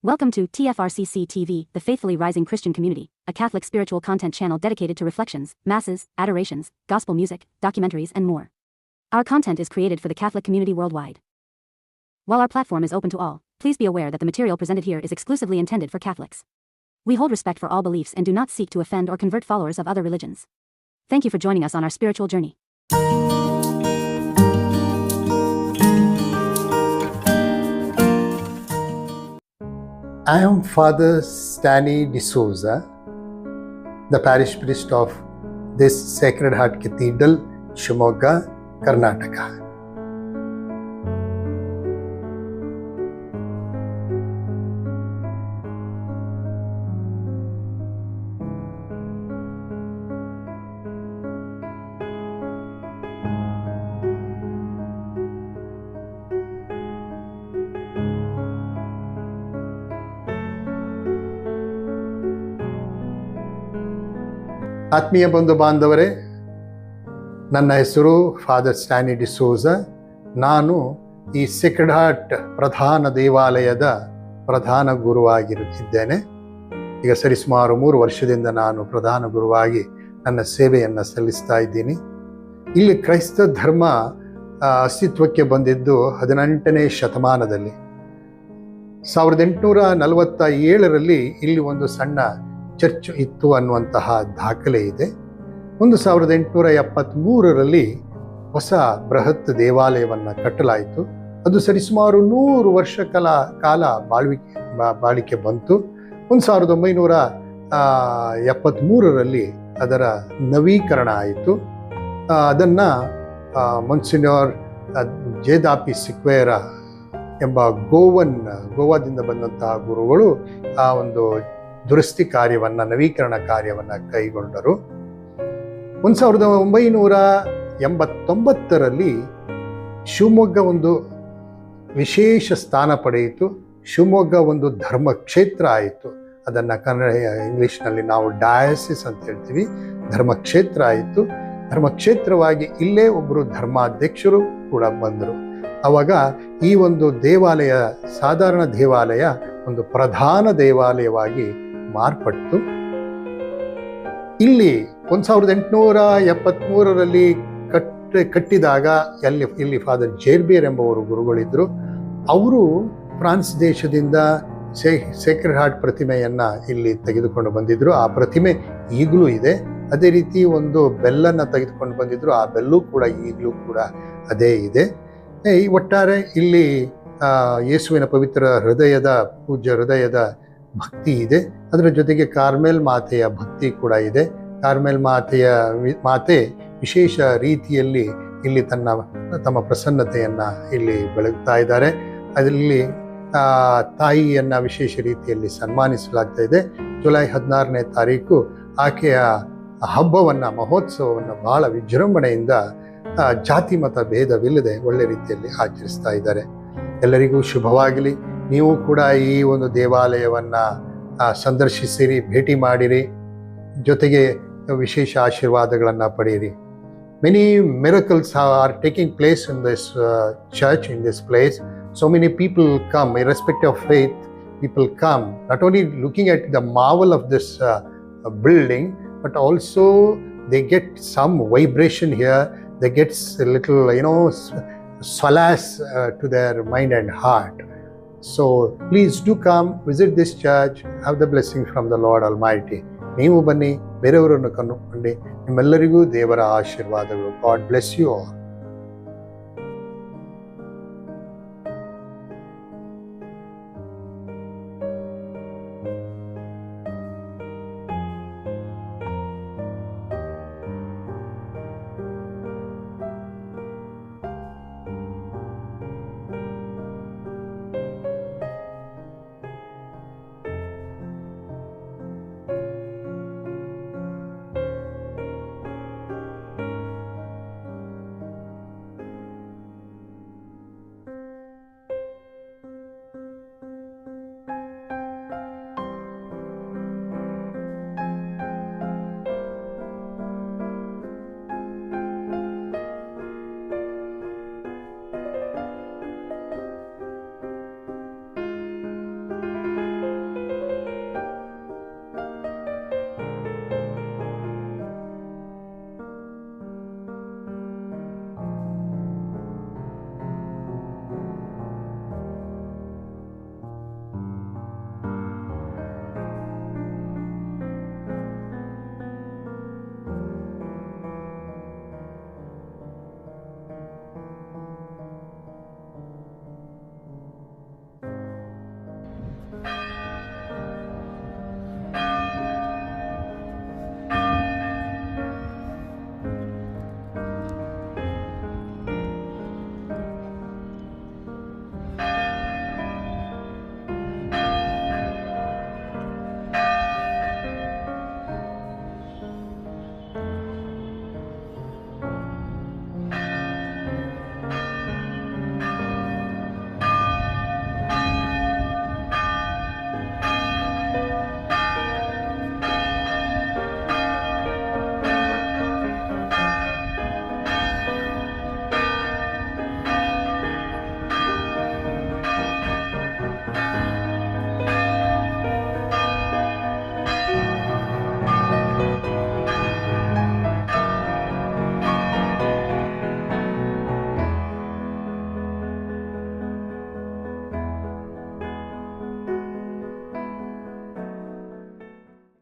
Welcome to TFRCC TV, the Faithfully Rising Christian Community, a Catholic spiritual content channel dedicated to reflections, masses, adorations, gospel music, documentaries, and more. Our content is created for the Catholic community worldwide. While our platform is open to all, please be aware that the material presented here is exclusively intended for Catholics. We hold respect for all beliefs and do not seek to offend or convert followers of other religions. Thank you for joining us on our spiritual journey. I am Father Stanley D'Souza, the parish priest of this Sacred Heart Cathedral, Shimoga, Karnataka. ಆತ್ಮೀಯ ಬಂಧು ಬಾಂಧವರೇ, ನನ್ನ ಹೆಸರು father Stany D'Souza. ನಾನು ಈ Sacred heart ಪ್ರಧಾನ ದೇವಾಲಯದ ಪ್ರಧಾನ ಗುರುವಾಗಿರುತ್ತಿದ್ದೇನೆ. ಈಗ ಸರಿಸುಮಾರು 3 ವರ್ಷದಿಂದ ನಾನು ಪ್ರಧಾನ ಗುರುವಾಗಿ ನನ್ನ ಸೇವೆಯನ್ನು ಸಲ್ಲಿಸ್ತಾ ಇದ್ದೀನಿ. ಇಲ್ಲಿ ಕ್ರೈಸ್ತ ಧರ್ಮ ಅಸ್ತಿತ್ವಕ್ಕೆ ಬಂದಿದ್ದು 18ನೇ ಶತಮಾನದಲ್ಲಿ. 1847ರಲ್ಲಿ ಇಲ್ಲಿ ಒಂದು ಸಣ್ಣ ಚರ್ಚ್ ಇತ್ತು ಅನ್ನುವಂತಹ ದಾಖಲೆ ಇದೆ. 1873ರಲ್ಲಿ ಹೊಸ ಬೃಹತ್ ದೇವಾಲಯವನ್ನು ಕಟ್ಟಲಾಯಿತು. ಅದು ಸರಿಸುಮಾರು 100 ವರ್ಷ ಕಾಲ ಬಾಳಿಕೆ ಬಂತು. 1973ರಲ್ಲಿ ಅದರ ನವೀಕರಣ ಆಯಿತು. ಅದನ್ನು ಮೊನ್ಸಿನ್ಯೋರ್ ಜೇದಾಪಿ ಸಿಕ್ವೇರ ಎಂಬ ಗೋವಾದಿಂದ ಬಂದಂತಹ ಗುರುಗಳು ಆ ಒಂದು ದುರಸ್ತಿ ಕಾರ್ಯವನ್ನು, ನವೀಕರಣ ಕಾರ್ಯವನ್ನು ಕೈಗೊಂಡರು. 1989ರಲ್ಲಿ ಶಿವಮೊಗ್ಗ ಒಂದು ವಿಶೇಷ ಸ್ಥಾನ ಪಡೆಯಿತು. ಶಿವಮೊಗ್ಗ ಒಂದು ಧರ್ಮಕ್ಷೇತ್ರ ಆಯಿತು. ಅದನ್ನು ಇಂಗ್ಲೀಷ್ನಲ್ಲಿ ನಾವು ಡಯಾಸಿಸ್ ಅಂತ ಹೇಳ್ತೀವಿ. ಧರ್ಮಕ್ಷೇತ್ರ ಆಯಿತು. ಧರ್ಮಕ್ಷೇತ್ರವಾಗಿ ಇಲ್ಲೇ ಒಬ್ಬರು ಧರ್ಮಾಧ್ಯಕ್ಷರು ಕೂಡ ಬಂದರು. ಆವಾಗ ಈ ಒಂದು ದೇವಾಲಯ, ಸಾಧಾರಣ ದೇವಾಲಯ, ಒಂದು ಪ್ರಧಾನ ದೇವಾಲಯವಾಗಿ ಮಾರ್ಪಟ್ಟು ಇಲ್ಲಿ 1873ರಲ್ಲಿ ಕಟ್ಟಿದಾಗ ಇಲ್ಲಿ ಫಾದರ್ ಜೇರ್ಬಿಯರ್ ಎಂಬವರು ಗುರುಗಳಿದ್ದರು. ಅವರು ಫ್ರಾನ್ಸ್ ದೇಶದಿಂದ ಸೇಕ್ರೆಡ್ ಹಾರ್ಟ್ ಪ್ರತಿಮೆಯನ್ನು ಇಲ್ಲಿ ತೆಗೆದುಕೊಂಡು ಬಂದಿದ್ದರು. ಆ ಪ್ರತಿಮೆ ಈಗಲೂ ಇದೆ. ಅದೇ ರೀತಿ ಒಂದು ಬೆಲ್ಲನ್ನು ತೆಗೆದುಕೊಂಡು ಬಂದಿದ್ದರು. ಆ ಬೆಲ್ಲು ಕೂಡ ಈಗಲೂ ಕೂಡ ಅದೇ ಇದೆ. ಒಟ್ಟಾರೆ ಇಲ್ಲಿ ಯೇಸುವಿನ ಪವಿತ್ರ ಪೂಜ್ಯ ಹೃದಯದ ಭಕ್ತಿ ಇದೆ. ಅದರ ಜೊತೆಗೆ ಕಾರ್ಮೆಲ್ ಮಾತೆಯ ಭಕ್ತಿ ಕೂಡ ಇದೆ. ಕಾರ್ಮೆಲ್ ಮಾತೆ ವಿಶೇಷ ರೀತಿಯಲ್ಲಿ ಇಲ್ಲಿ ತಮ್ಮ ಪ್ರಸನ್ನತೆಯನ್ನು ಇಲ್ಲಿ ಬೆಳಗ್ತಾ ಇದ್ದಾರೆ. ಅದರಲ್ಲಿ ತಾಯಿಯನ್ನು ವಿಶೇಷ ರೀತಿಯಲ್ಲಿ ಸನ್ಮಾನಿಸಲಾಗ್ತಾ ಇದೆ. ಜುಲೈ 16ನೇ ತಾರೀಕು ಆಕೆಯ ಹಬ್ಬವನ್ನು, ಮಹೋತ್ಸವವನ್ನು ಬಹಳ ವಿಜೃಂಭಣೆಯಿಂದ ಜಾತಿ ಮತ ಭೇದವಿಲ್ಲದೆ ಒಳ್ಳೆ ರೀತಿಯಲ್ಲಿ ಆಚರಿಸ್ತಾ ಇದ್ದಾರೆ. ಎಲ್ಲರಿಗೂ ಶುಭವಾಗಲಿ. ನೀವು ಕೂಡ ಈ ಒಂದು ದೇವಾಲಯವನ್ನು ಸಂದರ್ಶಿಸಿರಿ, ಭೇಟಿ ಮಾಡಿರಿ, ಜೊತೆಗೆ ವಿಶೇಷ ಆಶೀರ್ವಾದಗಳನ್ನು ಪಡೆಯಿರಿ. Many miracles are taking place in this church, in this place. So many people come, irrespective of faith, people come, not only looking at the marvel of this building, but also they get some vibration here. They get a little, solace to their mind and heart. So please do come, visit this church, have the blessing from the Lord Almighty. ನೀವು ಬನ್ನಿ, ಬೇರೆಯವರನ್ನು ಕಂಡುಕೊಂಡು ನಿಮ್ಮೆಲ್ಲರಿಗೂ ದೇವರ ಆಶೀರ್ವಾದಗಳು. God bless you all.